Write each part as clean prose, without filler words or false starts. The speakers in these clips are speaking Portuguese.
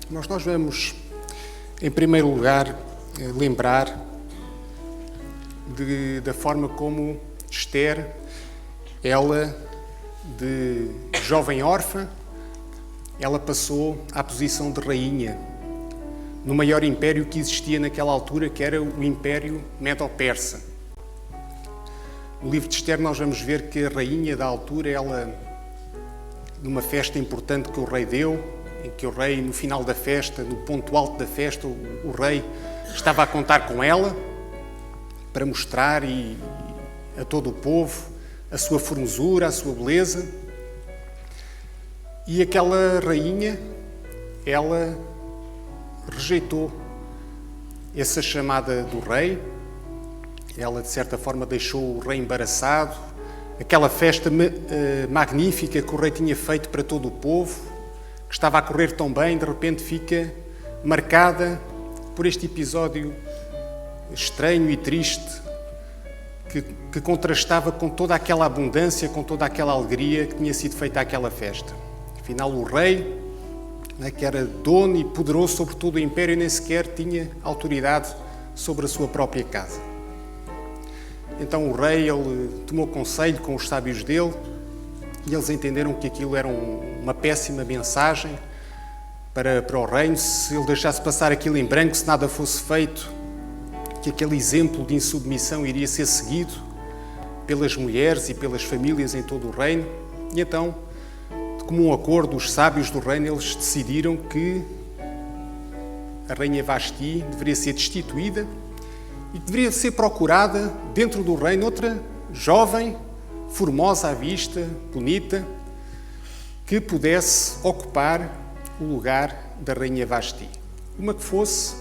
Nós vamos, em primeiro lugar, lembrar da forma como Esther, ela, de jovem órfã, ela passou à posição de rainha no maior império que existia naquela altura, que era o Império Medo-Persa. No livro de Esther nós vamos ver que a rainha da altura, ela, numa festa importante que o rei deu, em que o rei, no final da festa, no ponto alto da festa, o rei estava a contar com ela para mostrar a todo o povo a sua formosura, a sua beleza. E aquela rainha, ela rejeitou essa chamada do rei. Ela, de certa forma, deixou o rei embaraçado. Aquela festa magnífica que o rei tinha feito para todo o povo, que estava a correr tão bem, de repente fica marcada por este episódio estranho e triste que contrastava com toda aquela abundância, com toda aquela alegria que tinha sido feita àquela festa. Afinal, o rei, que era dono e poderoso sobre todo o império, nem sequer tinha autoridade sobre a sua própria casa. Então o rei, ele tomou conselho com os sábios dele e eles entenderam que aquilo era uma péssima mensagem para o reino, se ele deixasse passar aquilo em branco, se nada fosse feito, que aquele exemplo de insubmissão iria ser seguido pelas mulheres e pelas famílias em todo o reino. E então, de comum acordo, os sábios do reino, eles decidiram que a rainha Vasti deveria ser destituída e que deveria ser procurada dentro do reino outra jovem, formosa à vista, bonita, que pudesse ocupar o lugar da rainha Vasti. Uma que fosse,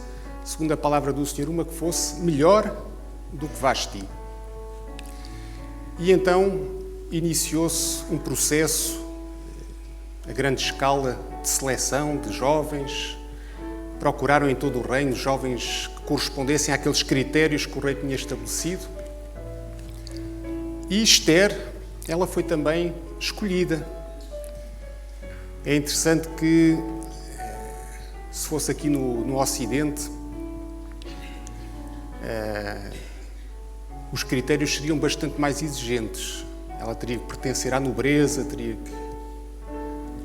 segundo a palavra do Senhor, uma que fosse melhor do que Vasti. E então iniciou-se um processo a grande escala de seleção de jovens. Procuraram em todo o reino jovens que correspondessem àqueles critérios que o rei tinha estabelecido. E Esther, ela foi também escolhida. É interessante que, se fosse aqui no Ocidente, os critérios seriam bastante mais exigentes. Ela teria que pertencer à nobreza, teria que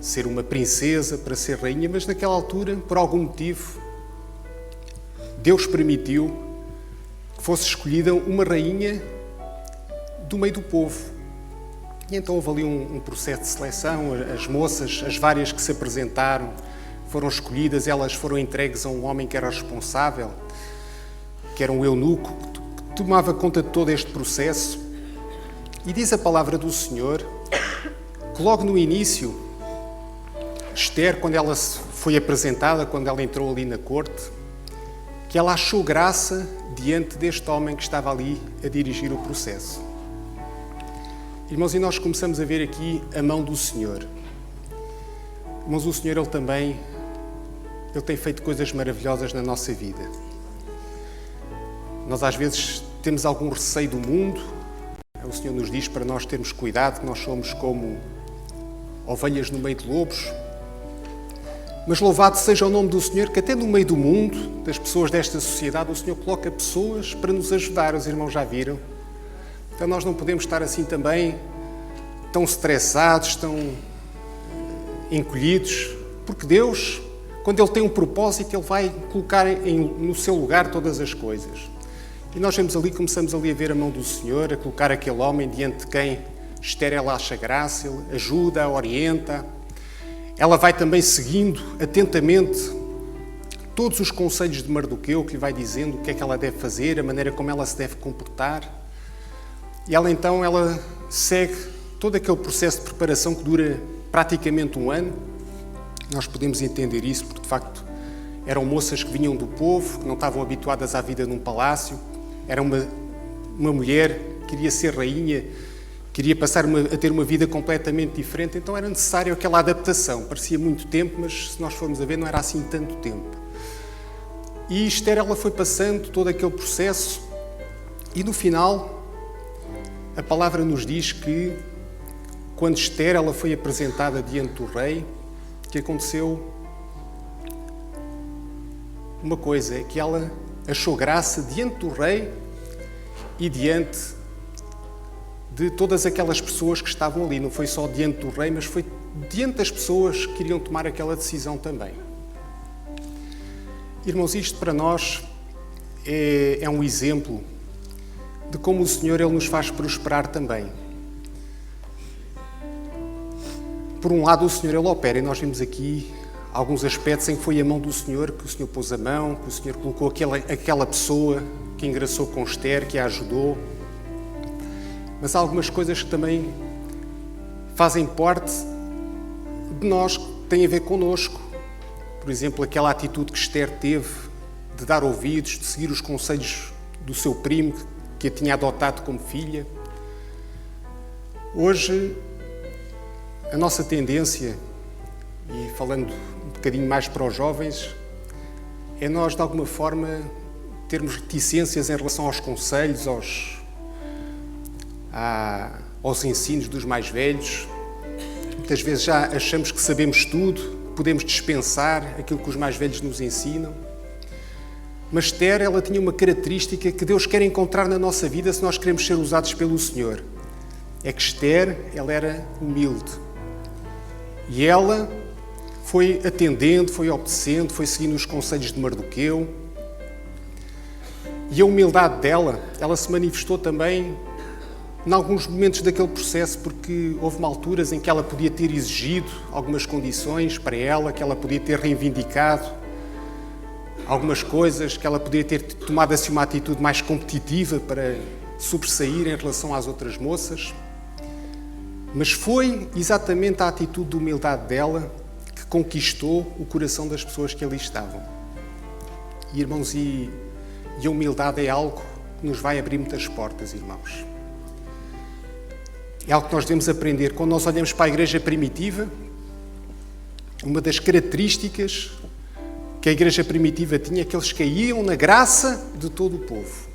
ser uma princesa para ser rainha, mas naquela altura, por algum motivo, Deus permitiu que fosse escolhida uma rainha do meio do povo. E então houve ali um processo de seleção. As moças, as várias que se apresentaram, foram escolhidas, elas foram entregues a um homem que era responsável, que era um eunuco, que tomava conta de todo este processo. E diz a palavra do Senhor que logo no início, Esther, quando ela foi apresentada, quando ela entrou ali na corte, que ela achou graça diante deste homem que estava ali a dirigir o processo. Irmãos, e nós começamos a ver aqui a mão do Senhor. Irmãos, o Senhor, Ele tem feito coisas maravilhosas na nossa vida. Nós às vezes temos algum receio do mundo. O Senhor nos diz para nós termos cuidado, que nós somos como ovelhas no meio de lobos. Mas louvado seja o nome do Senhor, que até no meio do mundo, das pessoas desta sociedade, o Senhor coloca pessoas para nos ajudar. Os irmãos já viram. Então nós não podemos estar assim também tão estressados, tão encolhidos, porque Deus, quando Ele tem um propósito, Ele vai colocar no seu lugar todas as coisas. E nós começamos ali a ver a mão do Senhor, a colocar aquele homem diante de quem Esther, ela acha graça, Ele ajuda, orienta. Ela vai também seguindo atentamente todos os conselhos de Mardoqueu, que lhe vai dizendo o que é que ela deve fazer, a maneira como ela se deve comportar. E ela segue todo aquele processo de preparação que dura praticamente um ano. Nós podemos entender isso porque, de facto, eram moças que vinham do povo, que não estavam habituadas à vida num palácio. Era uma mulher que queria ser rainha, queria passar a ter uma vida completamente diferente, então era necessário aquela adaptação. Parecia muito tempo, mas se nós formos a ver, não era assim tanto tempo. E Esther, ela foi passando todo aquele processo e no final a palavra nos diz que quando Esther, ela foi apresentada diante do rei, que aconteceu uma coisa, é que ela achou graça diante do rei e diante de todas aquelas pessoas que estavam ali. Não foi só diante do rei, mas foi diante das pessoas que queriam tomar aquela decisão também. Irmãos, isto para nós é um exemplo de como o Senhor Ele nos faz prosperar também. Por um lado, o Senhor Ele opera, e nós vimos aqui alguns aspectos em que foi a mão do Senhor, que o Senhor pôs a mão, que o Senhor colocou aquela pessoa que engraçou com Esther, que a ajudou. Mas há algumas coisas que também fazem parte de nós, que têm a ver connosco. Por exemplo, aquela atitude que Esther teve de dar ouvidos, de seguir os conselhos do seu primo, que a tinha adotado como filha. Hoje, a nossa tendência, e falando um bocadinho mais para os jovens, é nós, de alguma forma, termos reticências em relação aos conselhos, aos ensinos dos mais velhos. Muitas vezes já achamos que sabemos tudo, podemos dispensar aquilo que os mais velhos nos ensinam. Mas Esther, ela tinha uma característica que Deus quer encontrar na nossa vida se nós queremos ser usados pelo Senhor. É que Esther, ela era humilde. E ela foi atendendo, foi obedecendo, foi seguindo os conselhos de Mardoqueu. E a humildade dela, ela se manifestou também em alguns momentos daquele processo, porque houve alturas em que ela podia ter exigido algumas condições para ela, que ela podia ter reivindicado algumas coisas, que ela podia ter tomado assim uma atitude mais competitiva para sobressair em relação às outras moças. Mas foi exatamente a atitude de humildade dela que conquistou o coração das pessoas que ali estavam. E, irmãos, e a humildade é algo que nos vai abrir muitas portas, irmãos. É algo que nós devemos aprender. Quando nós olhamos para a igreja primitiva, uma das características que a igreja primitiva tinha é que eles caíam na graça de todo o povo.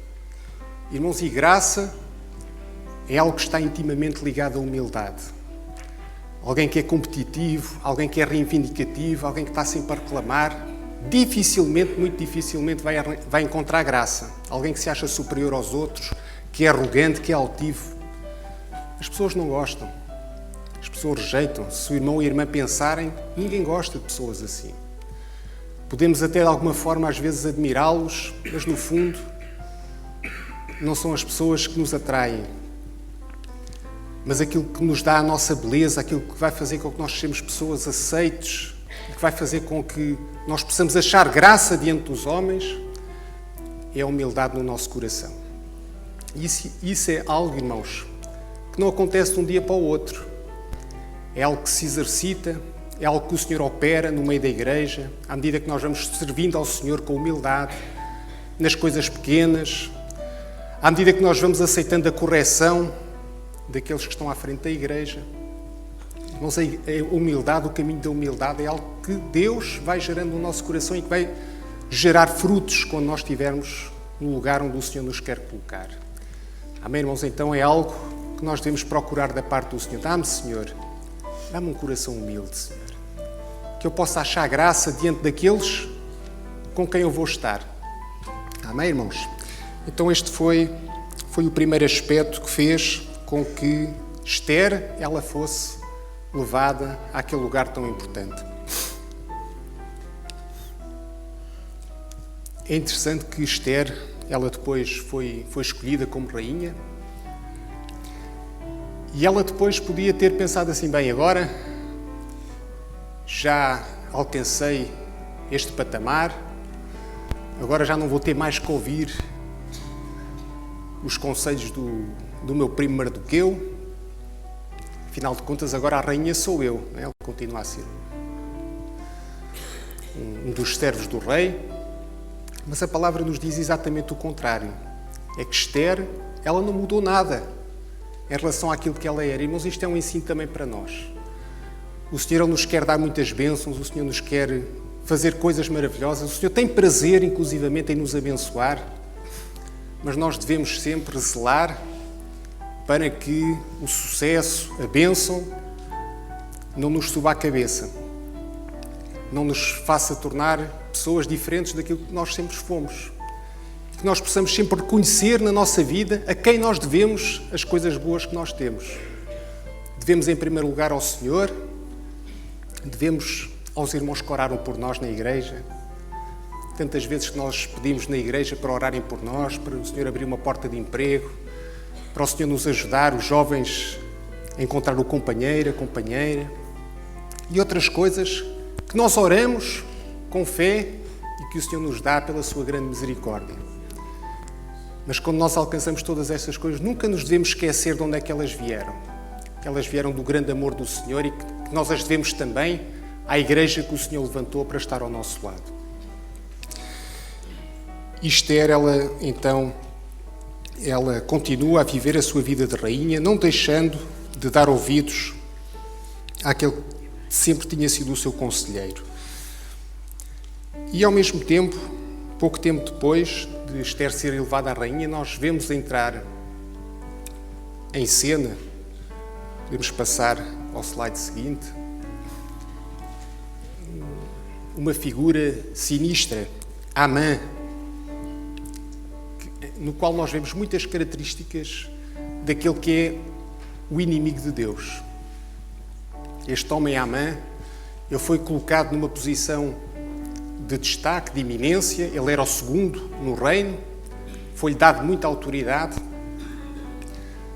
Irmãos, e graça é algo que está intimamente ligado à humildade. Alguém que é competitivo, alguém que é reivindicativo, alguém que está sempre a reclamar, dificilmente, muito dificilmente vai encontrar graça. Alguém que se acha superior aos outros, que é arrogante, que é altivo. As pessoas não gostam. As pessoas rejeitam. Se o irmão e a irmã pensarem, ninguém gosta de pessoas assim. Podemos até de alguma forma às vezes admirá-los, mas no fundo não são as pessoas que nos atraem. Mas aquilo que nos dá a nossa beleza, aquilo que vai fazer com que nós sejamos pessoas aceites, que vai fazer com que nós possamos achar graça diante dos homens, é a humildade no nosso coração. Isso é algo, irmãos, que não acontece de um dia para o outro. É algo que se exercita, é algo que o Senhor opera no meio da igreja, à medida que nós vamos servindo ao Senhor com humildade, nas coisas pequenas, à medida que nós vamos aceitando a correção daqueles que estão à frente da igreja. Irmãos, a humildade, o caminho da humildade é algo que Deus vai gerando no nosso coração e que vai gerar frutos quando nós estivermos no lugar onde o Senhor nos quer colocar. Amém, irmãos? Então é algo que nós devemos procurar da parte do Senhor. Dá-me, Senhor, dá-me um coração humilde, Senhor. Que eu possa achar graça diante daqueles com quem eu vou estar. Amém, irmãos? Então este foi o primeiro aspecto que fez com que Esther ela fosse levada àquele lugar tão importante. É interessante que Esther, ela depois foi escolhida como rainha e ela depois podia ter pensado assim, bem, agora já alcancei este patamar, agora já não vou ter mais que ouvir os conselhos do meu primo Mardoqueu. Afinal de contas, agora a rainha sou eu. Ela continua a ser um dos servos do rei. Mas a palavra nos diz exatamente o contrário. É que Esther, ela não mudou nada em relação àquilo que ela era. Irmãos, isto é um ensino também para nós. O Senhor nos quer dar muitas bênçãos, o Senhor nos quer fazer coisas maravilhosas, o Senhor tem prazer, inclusivamente, em nos abençoar, mas nós devemos sempre zelar para que o sucesso, a bênção, não nos suba à cabeça, não nos faça tornar pessoas diferentes daquilo que nós sempre fomos. Que nós possamos sempre reconhecer na nossa vida a quem nós devemos as coisas boas que nós temos. Devemos, em primeiro lugar, ao Senhor, devemos aos irmãos que oraram por nós na igreja. Tantas vezes que nós pedimos na igreja para orarem por nós, para o Senhor abrir uma porta de emprego, para o Senhor nos ajudar, os jovens, a encontrar o companheiro, a companheira, e outras coisas que nós oramos com fé e que o Senhor nos dá pela sua grande misericórdia. Mas quando nós alcançamos todas estas coisas, nunca nos devemos esquecer de onde é que elas vieram. Elas vieram do grande amor do Senhor e que nós as devemos também à igreja que o Senhor levantou para estar ao nosso lado. Esther, ela continua a viver a sua vida de rainha, não deixando de dar ouvidos àquele que sempre tinha sido o seu conselheiro. E, ao mesmo tempo, pouco tempo depois de Esther ser elevada à rainha, nós vemos entrar em cena, podemos passar ao slide seguinte, uma figura sinistra, Amã, no qual nós vemos muitas características daquele que é o inimigo de Deus. Este homem Amã, ele foi colocado numa posição de destaque, de eminência, ele era o segundo no reino, foi-lhe dado muita autoridade,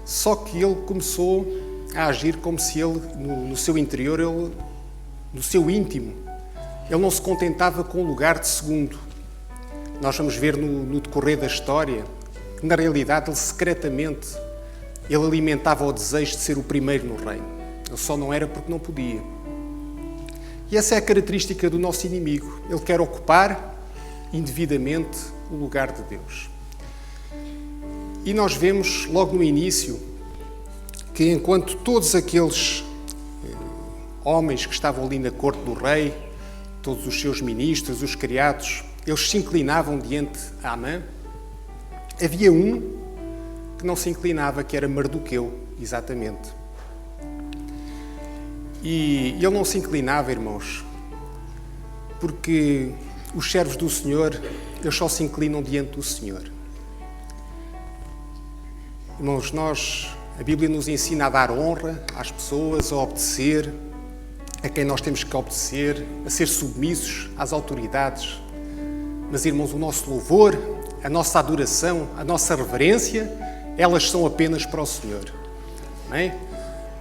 só que ele começou a agir como se ele, no seu interior, no seu íntimo, ele não se contentava com o lugar de segundo. Nós vamos ver no decorrer da história que, na realidade, ele secretamente alimentava o desejo de ser o primeiro no reino. Ele só não era porque não podia. E essa é a característica do nosso inimigo. Ele quer ocupar indevidamente o lugar de Deus. E nós vemos logo no início que, enquanto todos aqueles homens que estavam ali na corte do rei, todos os seus ministros, os criados, eles se inclinavam diante de Amã, havia um que não se inclinava, que era Mardoqueu, exatamente. E ele não se inclinava, irmãos, porque os servos do Senhor, eles só se inclinam diante do Senhor. Irmãos, a Bíblia nos ensina a dar honra às pessoas, a obedecer a quem nós temos que obedecer, a ser submissos às autoridades. Mas, irmãos, o nosso louvor, a nossa adoração, a nossa reverência, elas são apenas para o Senhor. Amém?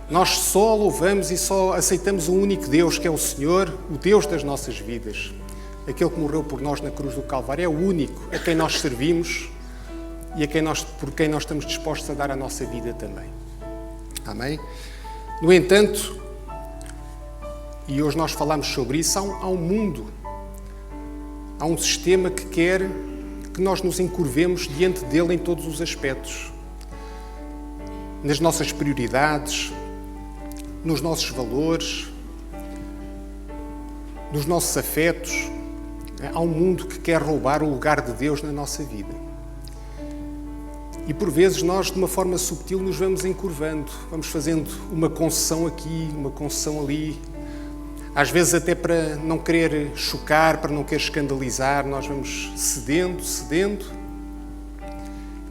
Nós só louvamos e só aceitamos o único Deus, que é o Senhor, o Deus das nossas vidas. Aquele que morreu por nós na cruz do Calvário é o único a quem nós servimos e por quem nós estamos dispostos a dar a nossa vida também. Amém? No entanto, e hoje nós falamos sobre isso, há um mundo, há um sistema que quer que nós nos encurvemos diante dele em todos os aspectos. Nas nossas prioridades, nos nossos valores, nos nossos afetos. Há um mundo que quer roubar o lugar de Deus na nossa vida. E por vezes nós, de uma forma subtil, nos vamos encurvando, vamos fazendo uma concessão aqui, uma concessão ali. Às vezes até para não querer chocar, para não querer escandalizar, nós vamos cedendo.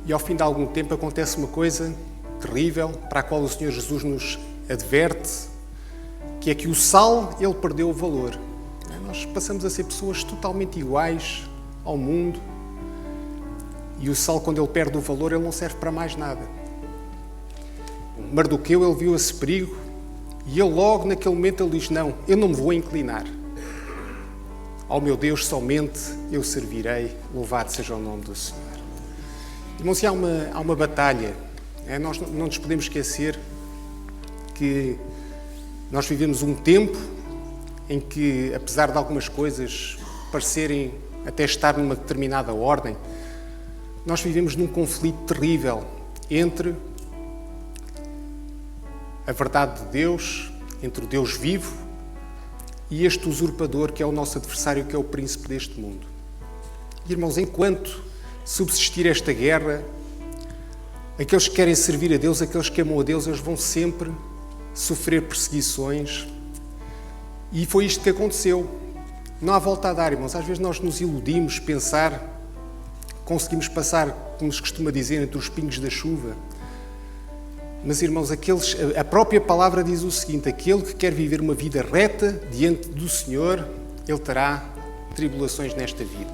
E ao fim de algum tempo acontece uma coisa terrível, para a qual o Senhor Jesus nos adverte, que é que o sal, ele perdeu o valor. Nós passamos a ser pessoas totalmente iguais ao mundo, e o sal, quando ele perde o valor, ele não serve para mais nada. Mardoqueu, ele viu esse perigo, e ele logo naquele momento ele diz: não, eu não me vou inclinar. Ao meu Deus somente eu servirei, louvado seja o nome do Senhor. Irmãos, há uma batalha. Nós não nos podemos esquecer que nós vivemos um tempo em que, apesar de algumas coisas parecerem até estar numa determinada ordem, nós vivemos num conflito terrível entre a verdade de Deus, entre o Deus vivo e este usurpador que é o nosso adversário, que é o príncipe deste mundo. E, irmãos, enquanto subsistir esta guerra, aqueles que querem servir a Deus, aqueles que amam a Deus, eles vão sempre sofrer perseguições. E foi isto que aconteceu. Não há volta a dar, irmãos. Às vezes nós nos iludimos, pensar, conseguimos passar, como se costuma dizer, entre os pingos da chuva. Mas, irmãos, a própria palavra diz o seguinte: aquele que quer viver uma vida reta diante do Senhor, ele terá tribulações nesta vida.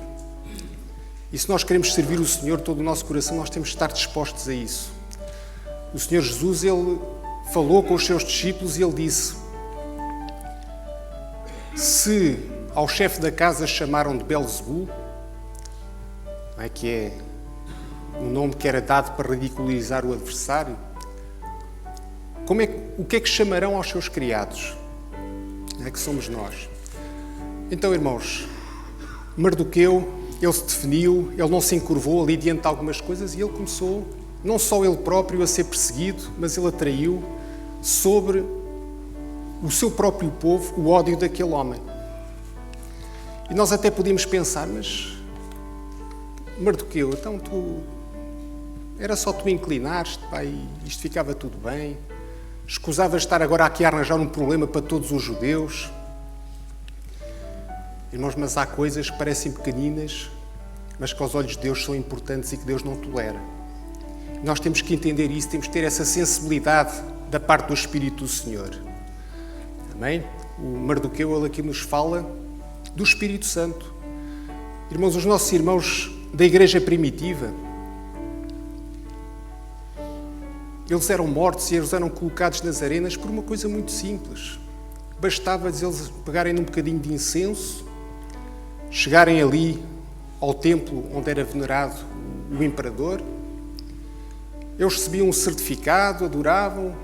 E se nós queremos servir o Senhor todo o nosso coração, nós temos de estar dispostos a isso. O Senhor Jesus, ele falou com os seus discípulos e ele disse: se ao chefe da casa chamaram de Belzebu, que é um nome que era dado para ridicularizar o adversário, o que é que chamarão aos seus criados? É que somos nós. Então, irmãos, Mardoqueu, ele se definiu, ele não se encurvou ali diante de algumas coisas e ele começou, não só ele próprio a ser perseguido, mas ele atraiu sobre o seu próprio povo o ódio daquele homem. E nós até podíamos pensar, mas Mardoqueu, então era só tu inclinares-te, pá, e isto ficava tudo bem. Escusavas estar agora aqui a arranjar um problema para todos os judeus. Irmãos, mas há coisas que parecem pequeninas, mas que aos olhos de Deus são importantes e que Deus não tolera. Nós temos que entender isso, temos que ter essa sensibilidade da parte do Espírito do Senhor. Amém? O Mardoqueu, ele aqui nos fala do Espírito Santo. Irmãos, os nossos irmãos da igreja primitiva, eles eram mortos e eles eram colocados nas arenas por uma coisa muito simples. Bastava eles pegarem num bocadinho de incenso, chegarem ali ao templo onde era venerado o imperador, eles recebiam um certificado, adoravam,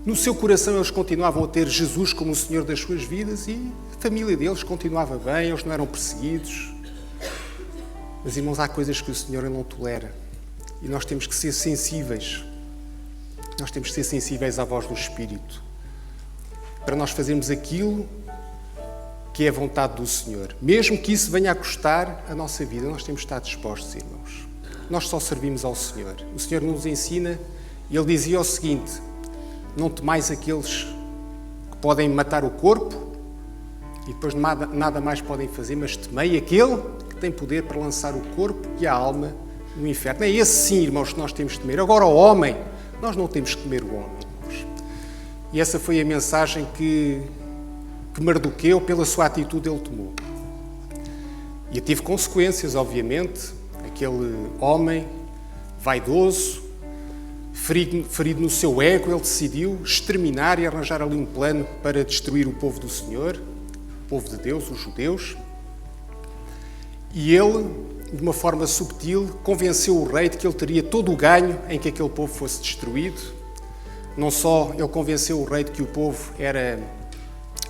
no seu coração eles continuavam a ter Jesus como o Senhor das suas vidas e a família deles continuava bem, eles não eram perseguidos. Mas, irmãos, há coisas que o Senhor não tolera e nós temos que ser sensíveis. Nós temos que ser sensíveis à voz do Espírito para nós fazermos aquilo que é a vontade do Senhor. Mesmo que isso venha a custar a nossa vida, nós temos de estar dispostos, irmãos. Nós só servimos ao Senhor. O Senhor nos ensina e Ele dizia o seguinte: não temais aqueles que podem matar o corpo e depois nada mais podem fazer, mas temei aquele que tem poder para lançar o corpo e a alma no inferno. É esse sim, irmãos, que nós temos de temer. Agora, o homem, nós não temos que temer o homem, irmãos. E essa foi a mensagem que Mardoqueu, pela sua atitude, ele tomou. E teve consequências, obviamente. Aquele homem vaidoso, ferido no seu ego, ele decidiu exterminar e arranjar ali um plano para destruir o povo do Senhor, o povo de Deus, os judeus. E ele, de uma forma subtil, convenceu o rei de que ele teria todo o ganho em que aquele povo fosse destruído. Não só ele convenceu o rei de que o povo era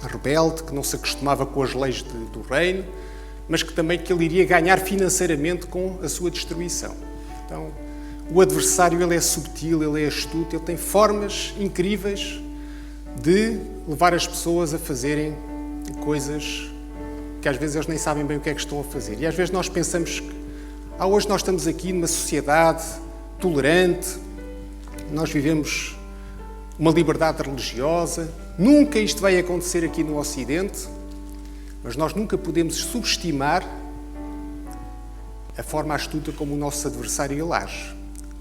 rebelde, que não se acostumava com as leis do reino, mas que também que ele iria ganhar financeiramente com a sua destruição. Então, o adversário, ele é subtil, ele é astuto, ele tem formas incríveis de levar as pessoas a fazerem coisas que às vezes eles nem sabem bem o que é que estão a fazer. E às vezes nós pensamos que hoje nós estamos aqui numa sociedade tolerante, nós vivemos uma liberdade religiosa, nunca isto vai acontecer aqui no Ocidente, mas nós nunca podemos subestimar a forma astuta como o nosso adversário ele age.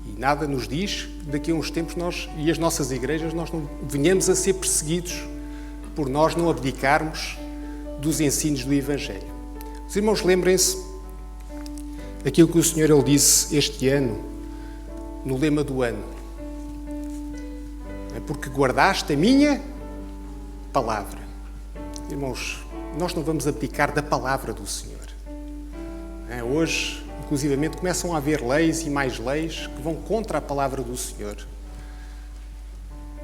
E nada nos diz que daqui a uns tempos nós e as nossas igrejas nós não venhamos a ser perseguidos por nós não abdicarmos dos ensinos do Evangelho. Os irmãos, lembrem-se daquilo que o Senhor ele disse este ano, no lema do ano. É porque guardaste a minha palavra. Irmãos, nós não vamos abdicar da palavra do Senhor. Hoje, inclusivamente, começam a haver leis e mais leis que vão contra a palavra do Senhor.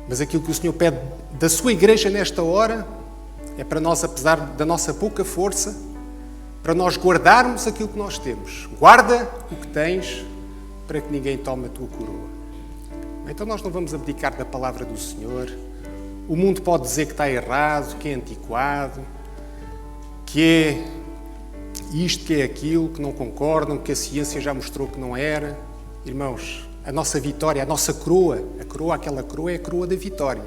Mas aquilo que o Senhor pede da sua igreja nesta hora é para nós, apesar da nossa pouca força, para nós guardarmos aquilo que nós temos. Guarda o que tens para que ninguém tome a tua coroa. Então nós não vamos abdicar da palavra do Senhor. O mundo pode dizer que está errado, que é antiquado, que é isto, que é aquilo, que não concordam, que a ciência já mostrou que não era. Irmãos, a nossa vitória, a nossa coroa, aquela coroa é a coroa da vitória.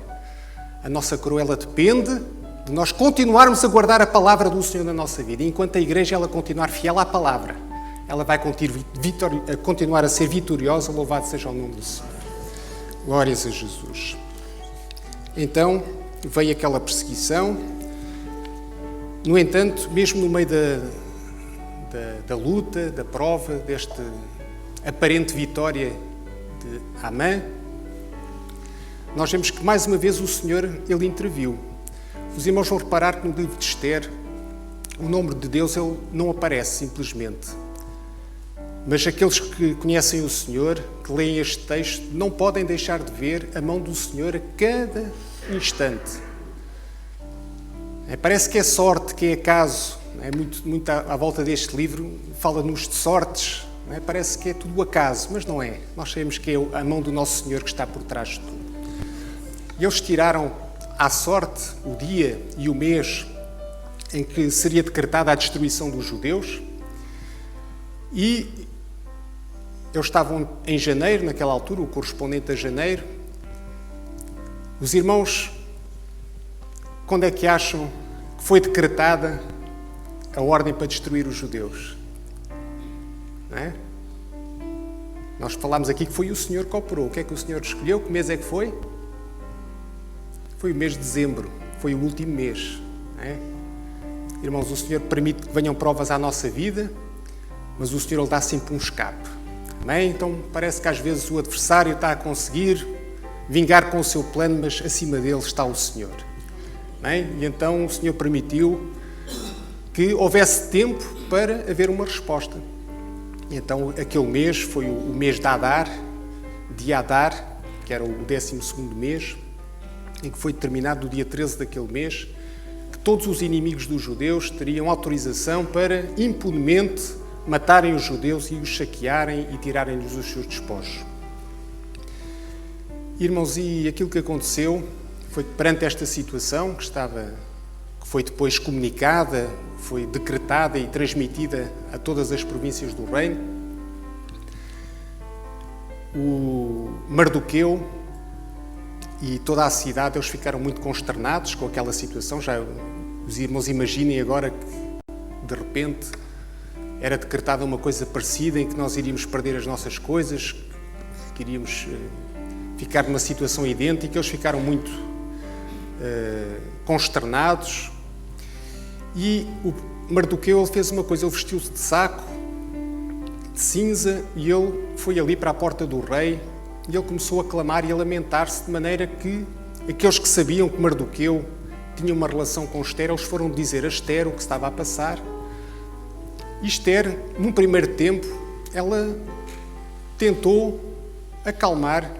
A nossa coroa, ela depende de nós continuarmos a guardar a palavra do Senhor na nossa vida. E enquanto a igreja ela continuar fiel à palavra, ela vai continuar a ser vitoriosa, louvado seja o nome do Senhor. Glórias a Jesus. Então, veio aquela perseguição. No entanto, mesmo no meio da luta, da prova, desta aparente vitória de Amã, nós vemos que mais uma vez o Senhor, Ele interviu. Os irmãos vão reparar que no livro de Ester, o nome de Deus ele não aparece simplesmente. Mas aqueles que conhecem o Senhor, que leem este texto, não podem deixar de ver a mão do Senhor a cada instante. Parece que é sorte, que é acaso. Muito à volta deste livro fala-nos de sortes. Parece que é tudo acaso, mas não é. Nós sabemos que é a mão do nosso Senhor que está por trás de tudo. E eles tiraram à sorte o dia e o mês em que seria decretada a destruição dos judeus. E eles estavam em janeiro, naquela altura, o correspondente a janeiro. Os irmãos, quando é que acham que foi decretada a ordem para destruir os judeus? Não é? Nós falámos aqui que foi o Senhor que operou. O que é que o Senhor escolheu? Que mês é que foi? Foi o mês de dezembro. Foi o último mês. Não é? Irmãos, o Senhor permite que venham provas à nossa vida, mas o Senhor Ele dá sempre um escape. Amém? Então parece que às vezes o adversário está a conseguir vingar com o seu plano, mas acima dele está o Senhor. Amém? E então o Senhor permitiu que houvesse tempo para haver uma resposta. E então aquele mês foi o mês de Adar, que era o 12º mês, em que foi determinado no dia 13 daquele mês, que todos os inimigos dos judeus teriam autorização para impunemente matarem os judeus e os saquearem e tirarem-lhes os seus despojos. Irmãos, e aquilo que aconteceu foi que perante esta situação que foi depois comunicada, foi decretada e transmitida a todas as províncias do reino, o Mardoqueu e toda a cidade, eles ficaram muito consternados com aquela situação. Já os irmãos imaginem agora que de repente era decretada uma coisa parecida em que nós iríamos perder as nossas coisas, que iríamos ficar numa situação idêntica. Eles ficaram muito consternados. E o Mardoqueu ele fez uma coisa, ele vestiu-se de saco, de cinza, e ele foi ali para a porta do rei e ele começou a clamar e a lamentar-se, de maneira que aqueles que sabiam que Mardoqueu tinha uma relação com Ester, eles foram dizer a Ester o que estava a passar. E Ester, num primeiro tempo, ela tentou acalmar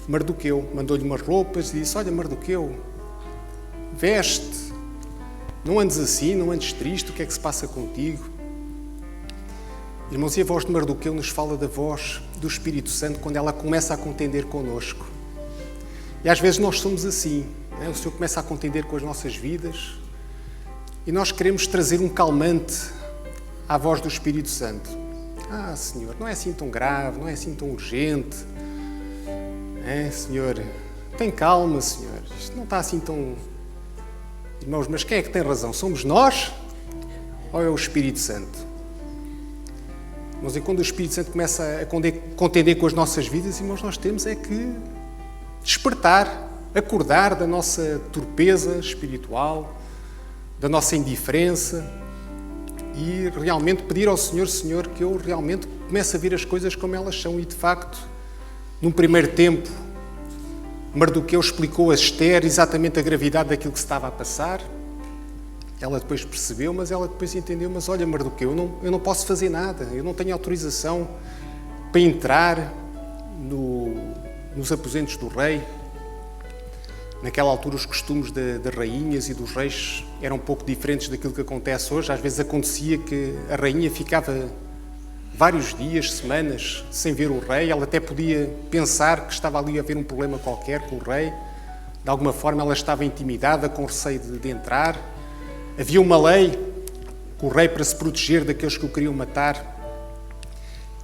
Mardoqueu. Mandou-lhe umas roupas e disse: olha, Mardoqueu, veste, não andes assim, não andes triste, o que é que se passa contigo? Irmãos, e a voz de Mardoqueu nos fala da voz do Espírito Santo quando ela começa a contender connosco. E às vezes nós somos assim, não é? O Senhor começa a contender com as nossas vidas e nós queremos trazer um calmante à voz do Espírito Santo. Ah, Senhor, não é assim tão grave, não é assim tão urgente. Senhor, tem calma, Senhor. Isto não está assim tão... Irmãos, mas quem é que tem razão? Somos nós ou é o Espírito Santo? Irmãos, e quando o Espírito Santo começa a contender com as nossas vidas, irmãos, nós temos é que despertar, acordar da nossa torpeza espiritual, da nossa indiferença e realmente pedir ao Senhor, Senhor, que eu realmente comece a ver as coisas como elas são. E de facto, num primeiro tempo, Mardoqueu explicou a Ester exatamente a gravidade daquilo que se estava a passar. Ela depois percebeu, mas ela depois entendeu: mas olha, Mardoqueu, eu não posso fazer nada, eu não tenho autorização para entrar nos aposentos do rei. Naquela altura os costumes das rainhas e dos reis eram um pouco diferentes daquilo que acontece hoje. Às vezes acontecia que a rainha ficava vários dias, semanas, sem ver o rei. Ela até podia pensar que estava ali a haver um problema qualquer com o rei. De alguma forma ela estava intimidada, com receio de entrar. Havia uma lei que o rei, para se proteger daqueles que o queriam matar,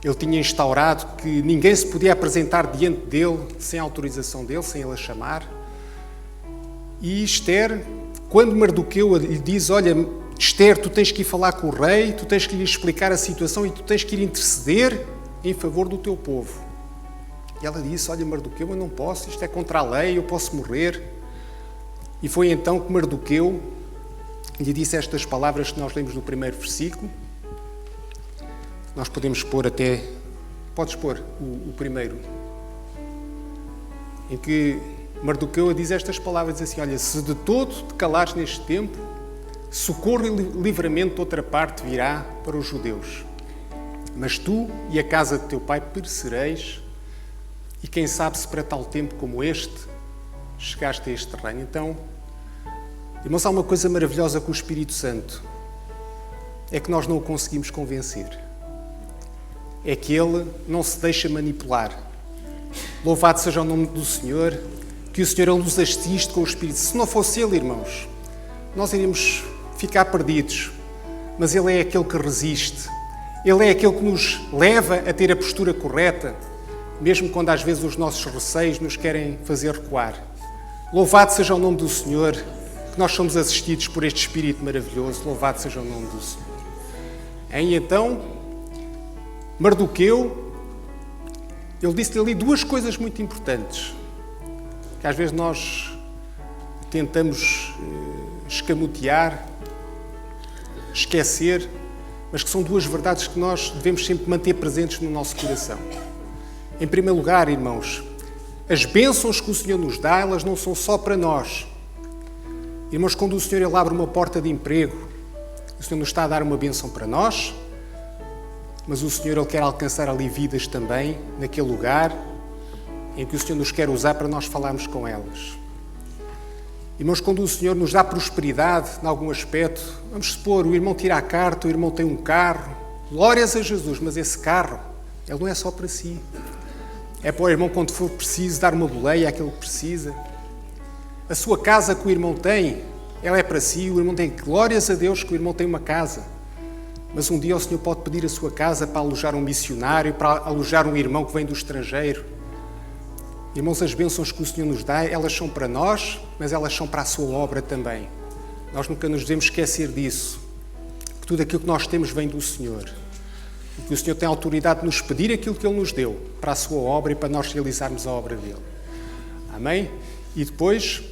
ele tinha instaurado que ninguém se podia apresentar diante dele sem autorização dele, sem ele a chamar. E Esther, quando Mardoqueu lhe diz, olha, Esther, tu tens que ir falar com o rei, tu tens que lhe explicar a situação e tu tens que ir interceder em favor do teu povo. E ela disse, olha, Mardoqueu, eu não posso, isto é contra a lei, eu posso morrer. E foi então que Mardoqueu lhe disse estas palavras que nós lemos no primeiro versículo. Nós podemos pôr até... Podes pôr o primeiro. Em que Mardoqueu diz estas palavras, diz assim, olha, se de todo te calares neste tempo, socorro e livramento de outra parte virá para os judeus. Mas tu e a casa de teu pai perecereis, e quem sabe se para tal tempo como este chegaste a este reino. Então, irmãos, há uma coisa maravilhosa com o Espírito Santo, é que nós não o conseguimos convencer. É que ele não se deixa manipular. Louvado seja o nome do Senhor, que o Senhor nos assiste com o Espírito. Se não fosse ele, irmãos, nós iríamos ficar perdidos. Mas ele é aquele que resiste. Ele é aquele que nos leva a ter a postura correta, mesmo quando às vezes os nossos receios nos querem fazer recuar. Louvado seja o nome do Senhor, que nós somos assistidos por este Espírito maravilhoso. Louvado seja o nome do Senhor. E então, Mardoqueu, ele disse-lhe ali duas coisas muito importantes, que às vezes nós tentamos escamotear, esquecer, mas que são duas verdades que nós devemos sempre manter presentes no nosso coração. Em primeiro lugar, irmãos, as bênçãos que o Senhor nos dá, elas não são só para nós. Irmãos, quando o Senhor ele abre uma porta de emprego, o Senhor nos está a dar uma bênção para nós, mas o Senhor ele quer alcançar ali vidas também, naquele lugar em que o Senhor nos quer usar para nós falarmos com elas. Irmãos, quando o Senhor nos dá prosperidade em algum aspecto, vamos supor, o irmão tira a carta, o irmão tem um carro, glórias a Jesus, mas esse carro, ele não é só para si. É para o irmão quando for preciso dar uma boleia àquele que precisa. A sua casa que o irmão tem, ela é para si, o irmão tem glórias a Deus que o irmão tem uma casa. Mas um dia o Senhor pode pedir a sua casa para alojar um missionário, para alojar um irmão que vem do estrangeiro. Irmãos, as bênçãos que o Senhor nos dá, elas são para nós, mas elas são para a sua obra também. Nós nunca nos devemos esquecer disso, que tudo aquilo que nós temos vem do Senhor. E que o Senhor tem a autoridade de nos pedir aquilo que Ele nos deu para a sua obra e para nós realizarmos a obra dEle. Amém? E depois,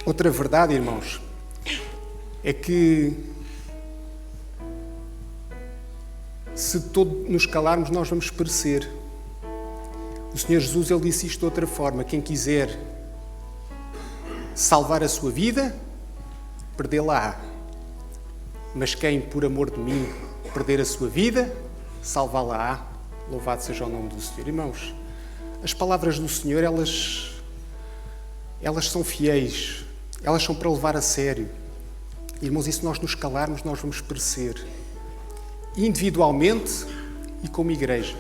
outra verdade, irmãos, é que se todo nos calarmos, nós vamos perecer. O Senhor Jesus, Ele disse isto de outra forma, quem quiser salvar a sua vida, perdê-la-á. Mas quem, por amor de mim, perder a sua vida, salvá-la-á. Louvado seja o nome do Senhor. Irmãos, as palavras do Senhor, elas são fiéis, elas são para levar a sério. Irmãos, e se nós nos calarmos, nós vamos perecer. Individualmente e como igreja.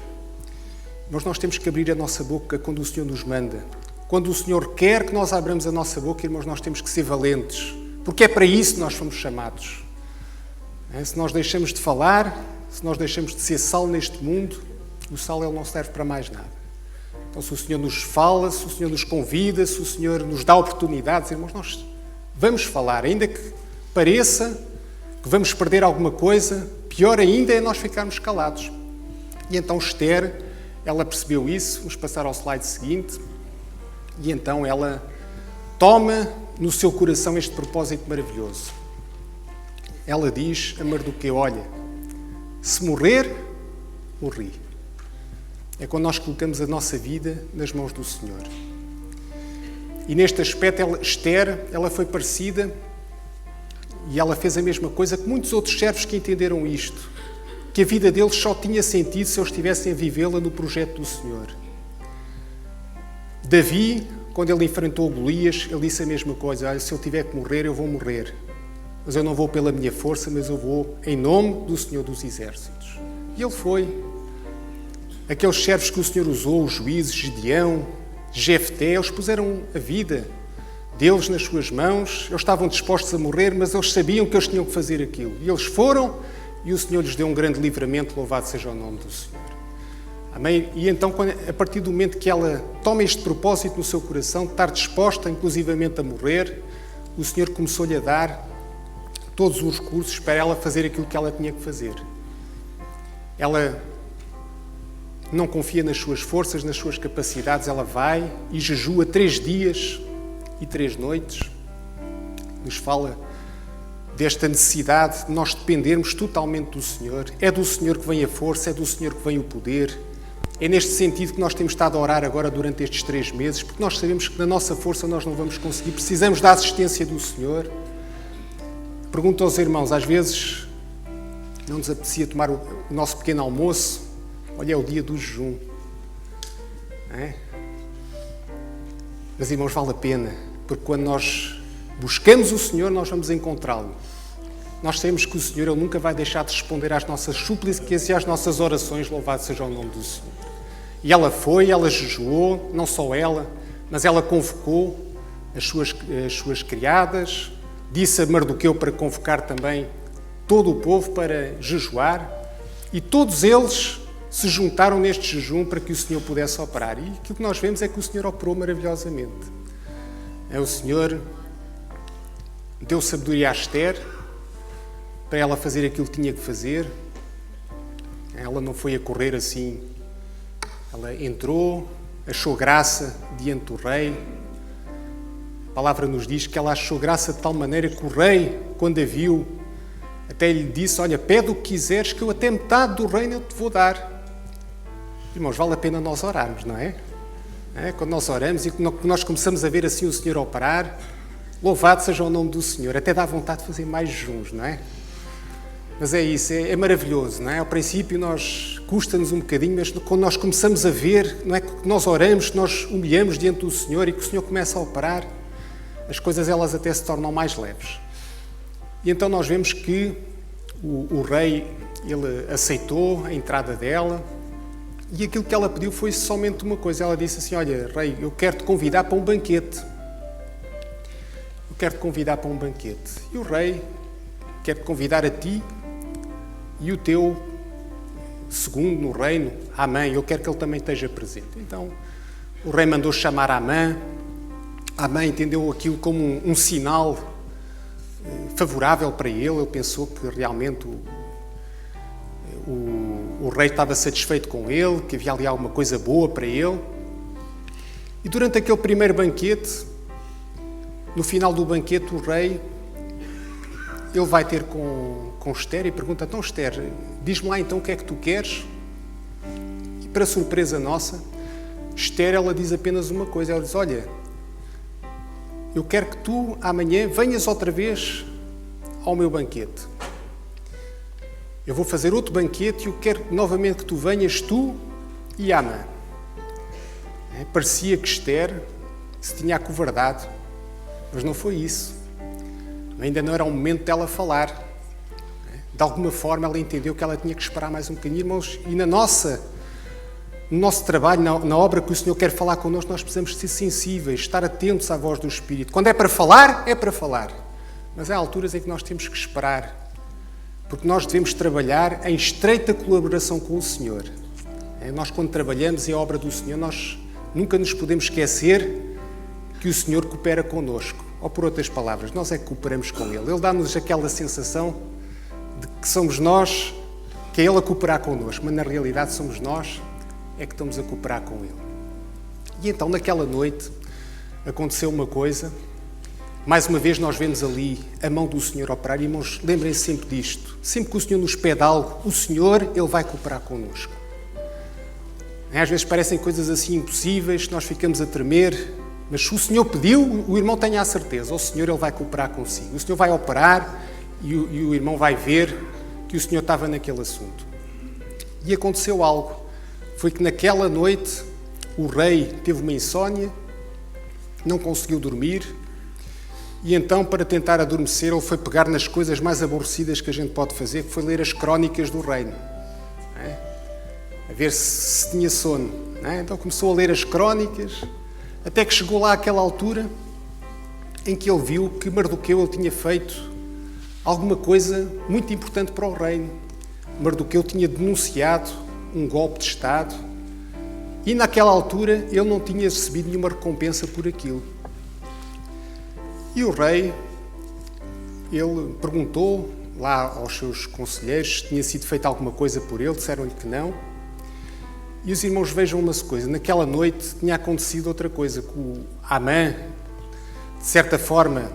Mas nós temos que abrir a nossa boca quando o Senhor nos manda. Quando o Senhor quer que nós abramos a nossa boca, irmãos, nós temos que ser valentes. Porque é para isso que nós fomos chamados. Se nós deixamos de falar, se nós deixamos de ser sal neste mundo, o sal ele não serve para mais nada. Então, se o Senhor nos fala, se o Senhor nos convida, se o Senhor nos dá oportunidades, irmãos, nós vamos falar. Ainda que pareça que vamos perder alguma coisa, pior ainda é nós ficarmos calados. E então Esther, ela percebeu isso. Vamos passar ao slide seguinte. E então ela toma no seu coração este propósito maravilhoso. Ela diz a Mardoqueu, olha, se morrer, morri. É quando nós colocamos a nossa vida nas mãos do Senhor. E neste aspecto, Esther, ela foi parecida e ela fez a mesma coisa que muitos outros servos que entenderam isto, que a vida deles só tinha sentido se eles estivessem a vivê-la no projeto do Senhor. Davi, quando ele enfrentou Golias, ele disse a mesma coisa, olha, se eu tiver que morrer, eu vou morrer. Mas eu não vou pela minha força, mas eu vou em nome do Senhor dos Exércitos. E ele foi. Aqueles servos que o Senhor usou, os juízes, Gideão, Jefté, eles puseram a vida deles nas suas mãos, eles estavam dispostos a morrer, mas eles sabiam que eles tinham que fazer aquilo. E eles foram, e o Senhor lhes deu um grande livramento, louvado seja o nome do Senhor. Amém? E então, a partir do momento que ela toma este propósito no seu coração, de estar disposta, inclusivamente, a morrer, o Senhor começou-lhe a dar todos os recursos para ela fazer aquilo que ela tinha que fazer. Ela não confia nas suas forças, nas suas capacidades, ela vai e jejua 3 dias e 3 noites. Nos fala desta necessidade de nós dependermos totalmente do Senhor. É do Senhor que vem a força, é do Senhor que vem o poder. É neste sentido que nós temos estado a orar agora durante estes 3 meses, porque nós sabemos que na nossa força nós não vamos conseguir. Precisamos da assistência do Senhor. Pergunto aos irmãos, às vezes não nos apetecia tomar o nosso pequeno almoço. Olha, é o dia do jejum. É? Mas, irmãos, vale a pena, porque quando nós buscamos o Senhor, nós vamos encontrá-lo. Nós sabemos que o Senhor Ele nunca vai deixar de responder às nossas súplicas e às nossas orações, louvado seja o nome do Senhor. E ela foi, ela jejuou, não só ela, mas ela convocou as suas criadas, disse a Mardoqueu para convocar também todo o povo para jejuar, e todos eles se juntaram neste jejum para que o Senhor pudesse operar. E aquilo que nós vemos é que o Senhor operou maravilhosamente. O Senhor deu sabedoria a Esther para ela fazer aquilo que tinha que fazer. Ela não foi a correr assim. Ela entrou, achou graça diante do rei. A palavra nos diz que ela achou graça de tal maneira que o rei, quando a viu, até lhe disse, olha, pede o que quiseres que eu até metade do reino eu te vou dar. Irmãos, vale a pena nós orarmos, não é? Quando nós oramos e nós começamos a ver assim o Senhor operar, louvado seja o nome do Senhor. Até dá vontade de fazer mais jejuns, não é? Mas é isso, é maravilhoso, não é? Ao princípio custa-nos um bocadinho, mas quando nós começamos a ver, não é que nós oramos, que nós humilhamos diante do Senhor e que o Senhor começa a operar, as coisas elas até se tornam mais leves. E então nós vemos que o rei, ele aceitou a entrada dela e aquilo que ela pediu foi somente uma coisa. Ela disse assim, olha, rei, eu quero te convidar para um banquete. Eu quero te convidar para um banquete. E o rei quer te convidar a ti e o teu segundo no reino, Amã. Eu quero que ele também esteja presente. Então, o rei mandou chamar Amã. Amã entendeu aquilo como um sinal favorável para ele. Ele pensou que realmente o rei estava satisfeito com ele, que havia ali alguma coisa boa para ele. E durante aquele primeiro banquete, no final do banquete, o rei ele vai ter com Esther e pergunta, então Esther, diz-me lá então o que é que tu queres? E para surpresa nossa, Esther, ela diz apenas uma coisa, ela diz, olha, eu quero que tu amanhã venhas outra vez ao meu banquete. Eu vou fazer outro banquete e eu quero novamente que tu venhas, tu e Amã. Parecia que Esther se tinha acovardado, mas não foi isso. Ainda não era o momento dela falar. De alguma forma ela entendeu que ela tinha que esperar mais um bocadinho, irmãos, e no nosso trabalho, na obra que o Senhor quer falar connosco, nós precisamos ser sensíveis, estar atentos à voz do Espírito. Quando é para falar, é para falar. Mas há alturas em que nós temos que esperar, porque nós devemos trabalhar em estreita colaboração com o Senhor. Nós, quando trabalhamos em obra do Senhor, nós nunca nos podemos esquecer que o Senhor coopera connosco. Ou, por outras palavras, nós é que cooperamos com Ele. Ele dá-nos aquela sensação de que somos nós, que é Ele a cooperar connosco, mas na realidade somos nós é que estamos a cooperar com Ele. E então, naquela noite, aconteceu uma coisa. Mais uma vez nós vemos ali a mão do Senhor operar. E, irmãos, lembrem-se sempre disto. Sempre que o Senhor nos pede algo, o Senhor, Ele vai cooperar connosco. Às vezes parecem coisas assim impossíveis, nós ficamos a tremer, mas se o Senhor pediu, o irmão tenha a certeza, o Senhor Ele vai cooperar consigo. O Senhor vai operar e o irmão vai ver que o Senhor estava naquele assunto. E aconteceu algo. Foi que naquela noite o rei teve uma insónia, não conseguiu dormir, e então, para tentar adormecer, ele foi pegar nas coisas mais aborrecidas que a gente pode fazer, que foi ler as crónicas do reino. A ver se tinha sono. Então começou a ler as crónicas, até que chegou lá àquela altura em que ele viu que Mardoqueu ele tinha feito alguma coisa muito importante para o reino. Mardoqueu tinha denunciado um golpe de Estado e naquela altura ele não tinha recebido nenhuma recompensa por aquilo. E o rei, ele perguntou lá aos seus conselheiros se tinha sido feita alguma coisa por ele, disseram-lhe que não. E os irmãos, vejam uma coisa, naquela noite tinha acontecido outra coisa, que o Amã, de certa forma,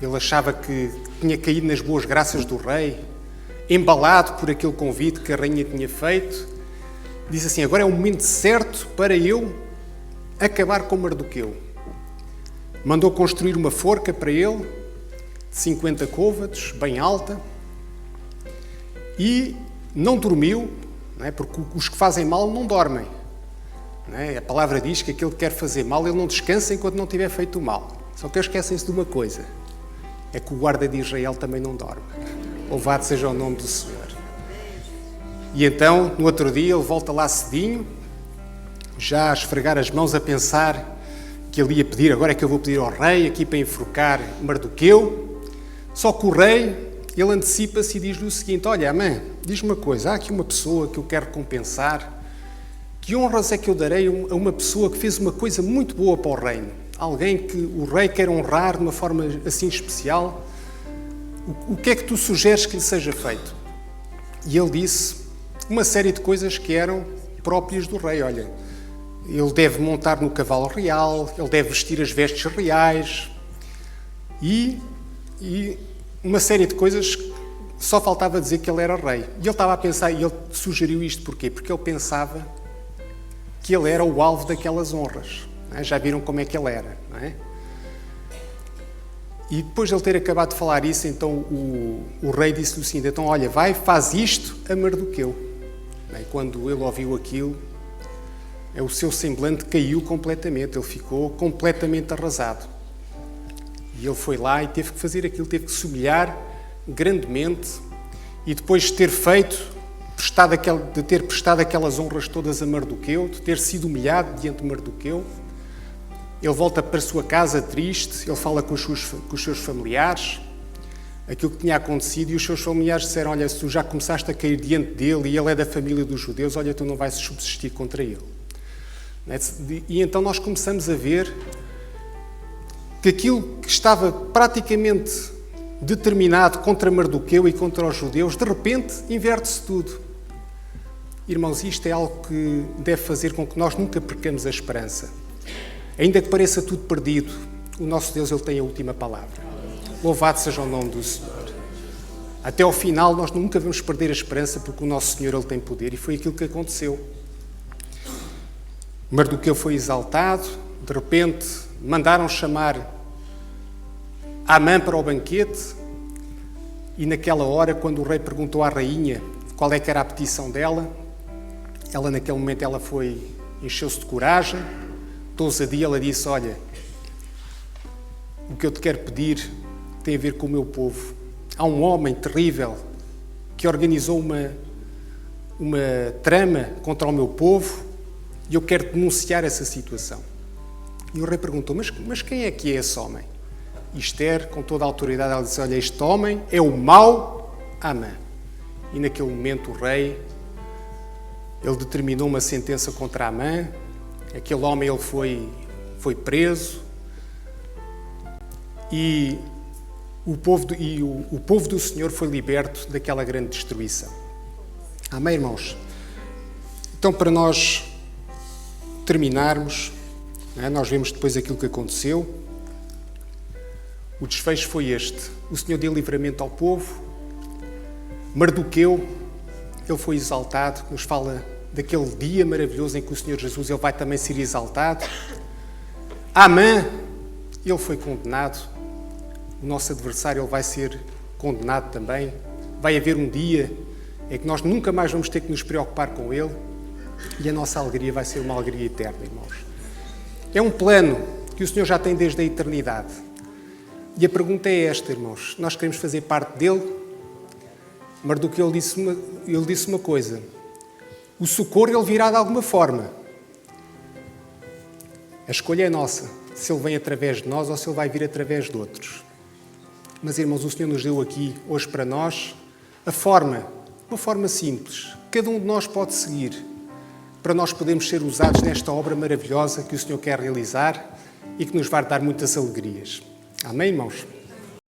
ele achava que tinha caído nas boas graças do rei, embalado por aquele convite que a rainha tinha feito, disse assim: agora é o momento certo para eu acabar com Mardoqueu. Mandou construir uma forca para ele, de 50 côvados, bem alta, e não dormiu, não é? Porque os que fazem mal não dormem. Não é? A palavra diz que aquele que quer fazer mal, ele não descansa enquanto não tiver feito o mal. Só que esquecem-se de uma coisa, é que o guarda de Israel também não dorme. Louvado seja o nome do Senhor. E então, no outro dia, ele volta lá cedinho, já a esfregar as mãos, a pensar que ele ia pedir, agora é que eu vou pedir ao rei aqui para enforcar Mardoqueu. Só que o rei, ele antecipa-se e diz-lhe o seguinte: olha, Amã, diz-me uma coisa, há aqui uma pessoa que eu quero recompensar. Que honras é que eu darei a uma pessoa que fez uma coisa muito boa para o reino? Alguém que o rei quer honrar de uma forma assim especial? O que é que tu sugeres que lhe seja feito? E ele disse uma série de coisas que eram próprias do rei. Olha, ele deve montar no cavalo real, ele deve vestir as vestes reais e uma série de coisas que só faltava dizer que ele era rei. E ele estava a pensar, e ele sugeriu isto porquê? Porque ele pensava que ele era o alvo daquelas honras. Não é? Já viram como é que ele era, não é? E depois de ele ter acabado de falar isso, então o rei disse-lhe o seguinte: então, olha, vai, faz isto a Mardoqueu. E quando ele ouviu aquilo, o seu semblante caiu completamente, ele ficou completamente arrasado. E ele foi lá e teve que fazer aquilo, teve que se humilhar grandemente, e depois de ter prestado aquelas honras todas a Mardoqueu, de ter sido humilhado diante de Mardoqueu, ele volta para a sua casa triste, ele fala com os seus familiares, aquilo que tinha acontecido, e os seus familiares disseram: olha, se tu já começaste a cair diante dele e ele é da família dos judeus, olha, tu não vais subsistir contra ele. E então nós começamos a ver que aquilo que estava praticamente determinado contra Mardoqueu e contra os judeus, de repente inverte-se tudo. Irmãos, isto é algo que deve fazer com que nós nunca percamos a esperança. Ainda que pareça tudo perdido, o nosso Deus, ele tem a última palavra. Louvado seja o nome do Senhor. Até ao final nós nunca vamos perder a esperança, porque o nosso Senhor, ele tem poder, e foi aquilo que aconteceu. Mardoqueu foi exaltado, de repente mandaram chamar Amã para o banquete, e naquela hora, quando o rei perguntou à rainha qual é que era a petição dela, ela naquele momento encheu-se de coragem, de ousadia, ela disse: olha, o que eu te quero pedir tem a ver com o meu povo. Há um homem terrível que organizou uma trama contra o meu povo, e eu quero denunciar essa situação. E o rei perguntou: mas quem é que é esse homem? E Esther, com toda a autoridade, ela disse: olha, este homem é o mau Amã. E naquele momento o rei, ele determinou uma sentença contra Amã. Aquele homem, ele foi preso, e o povo do Senhor foi liberto daquela grande destruição. Amém, irmãos? Então, para nós terminarmos, nós vemos depois aquilo que aconteceu. O desfecho foi este: o Senhor deu livramento ao povo. Mardoqueu, ele foi exaltado, nos fala daquele dia maravilhoso em que o Senhor Jesus, ele vai também ser exaltado. Amã, ele foi condenado. O nosso adversário, ele vai ser condenado também. Vai haver um dia em que nós nunca mais vamos ter que nos preocupar com ele, e a nossa alegria vai ser uma alegria eterna, irmãos. É um plano que o Senhor já tem desde a eternidade. E a pergunta é esta, irmãos: nós queremos fazer parte dele? Mardoqueu, ele disse uma coisa: o socorro, ele virá de alguma forma. A escolha é nossa, se ele vem através de nós ou se ele vai vir através de outros. Mas, irmãos, o Senhor nos deu aqui, hoje para nós, uma forma simples, que cada um de nós pode seguir, para nós podermos ser usados nesta obra maravilhosa que o Senhor quer realizar e que nos vai dar muitas alegrias. Amém, irmãos?